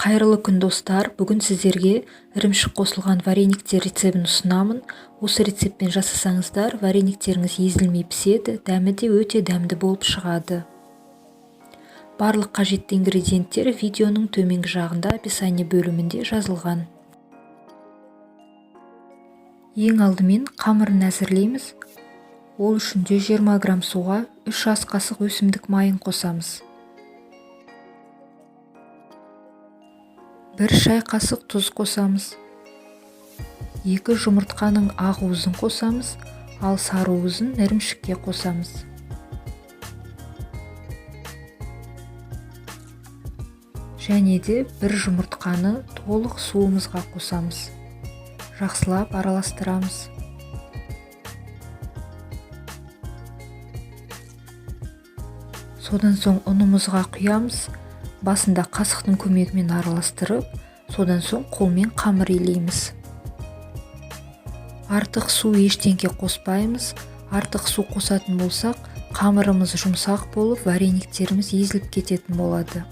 Қайырлы күн достар, бүгін сіздерге ірімшік қосылған варениктер рецебін ұсынамын. Осы рецептпен жасасаңыздар, варениктеріңіз езілмей піседі, дәмі де өте дәмді болып шығады. Барлық қажетті ингредиенттер видеоның төменгі жағында описание бөлімінде жазылған. Ең алдымен қамырын әзірлейміз. Ол үшін 120 грамм суға 3 ас қасық өсімдік майын қосамыз. 1 шай қасық тұз қосамыз. 2 жұмыртқаның ақ уызын қосамыз, ал сары уызын ірімшікке қосамыз. Және де 1 жұмыртқаны толық суымызға қосамыз. Жақсылап араластырамыз. Содан соң ұнымызға құямыз. Басында қасықтың көмегімен араластырып, содан соң қолмен қамыр илейміз. Артық су ештеңке қоспаймыз. Артық су қосатын болсақ, қамырымыз жұмсақ болып, варениктеріміз езіліп кететін болады.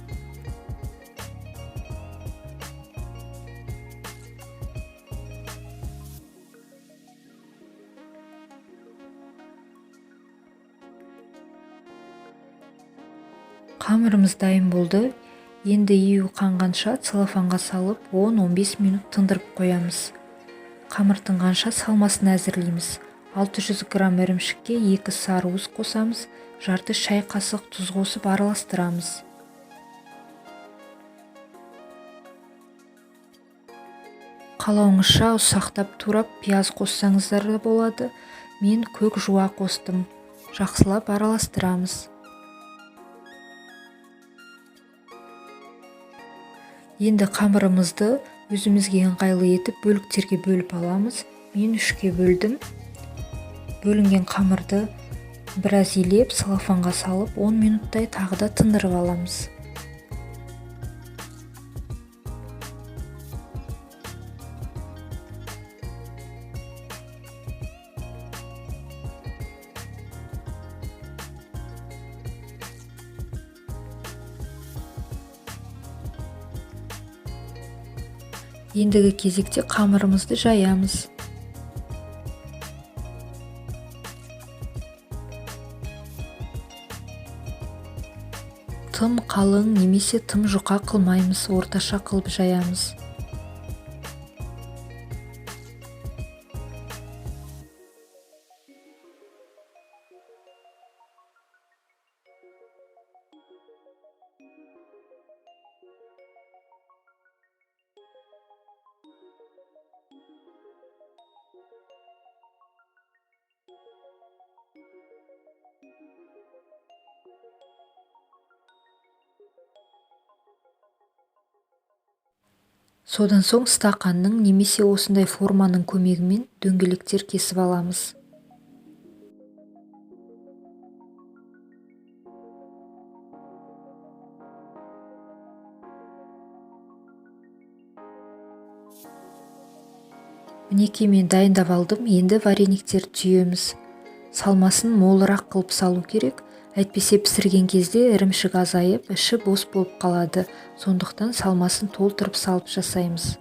Қамырымыз дайын болды. Енді июі қанғанша целлофанға салып 10-15 минут тындырып қоямыз. Қамыр тынғанша салмасын әзірлейміз. 600 грамм ірімшікке 2 сары уыз қосамыз, жарты шай қасық тұз қосып араластырамыз. Қалауыңызша ұсақтап турап пияз қоссаңыздар да болады. Мен көк жуа қостым. Жақсылап араластырамыз. Енді қамырымызды өзімізге ыңғайлы етіп бөліктерге бөліп аламыз. Мен 3-ке бөлдім. Бөлінген қамырды біраз илеп, целлофанға салып 10 минуттай тағы да тындырып аламыз. Ендігі кезекте қамырымызды жаямыз. Тым қалың немесе тым жұқа қылмаймыз, орташа қылып жаямыз. Содан соң стақанның немесе осындай форманың көмегімен дөңгелектер кесіп аламыз. Мінекей мен дайындап алдым. Енді варениктер түйеміз. Салмасын молырақ қылып салу керек. Әйтпесе пісірген кезде ірімшік азайып, іші бос болып қалады. Сондықтан салмасын толтырып салып жасаймыз.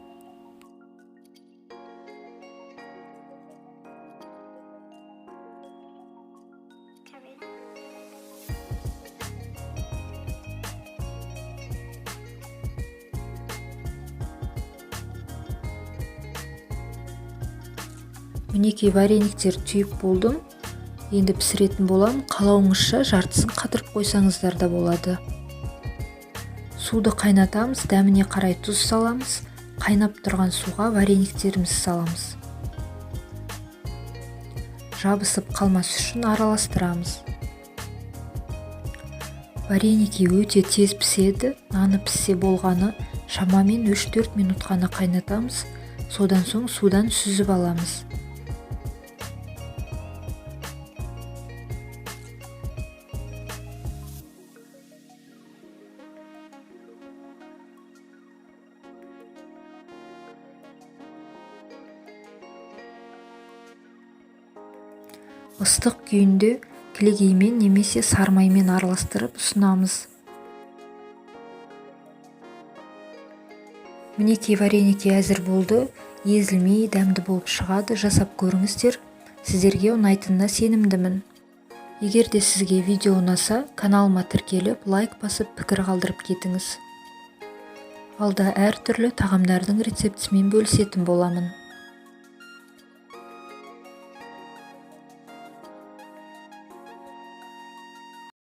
Мінекей варениктер түйіп болдым. Енді пісіретін болам. Қалауыңызша жартысын қатырып қойсаңыздар да болады. Суды қайнатамыз, дәміне қарай тұз саламыз. Қайнап тұрған суға варениктерімізді саламыз. Жабысып қалмас үшін араластырамыз. Вареники өте тез піседі. Наны піссе болғаны шамамен 3-4 минут қана қайнатамыз. Содан соң судан сүзіп аламыз. Ыстық күйінде кілегеймен немесе сармаймен араластырып ұсынамыз. Мінекей вареники әзір болды. Езілмей дәмді болып шығады. Жасап көріңіздер. Сіздерге ұнайтынына сенімдімін. Егер де сізге видео ұнаса, каналыма тіркеліп, лайк басып, пікір қалдырып кетіңіз. Алда әртүрлі тағамдардың рецептісімен бөлісетін боламын.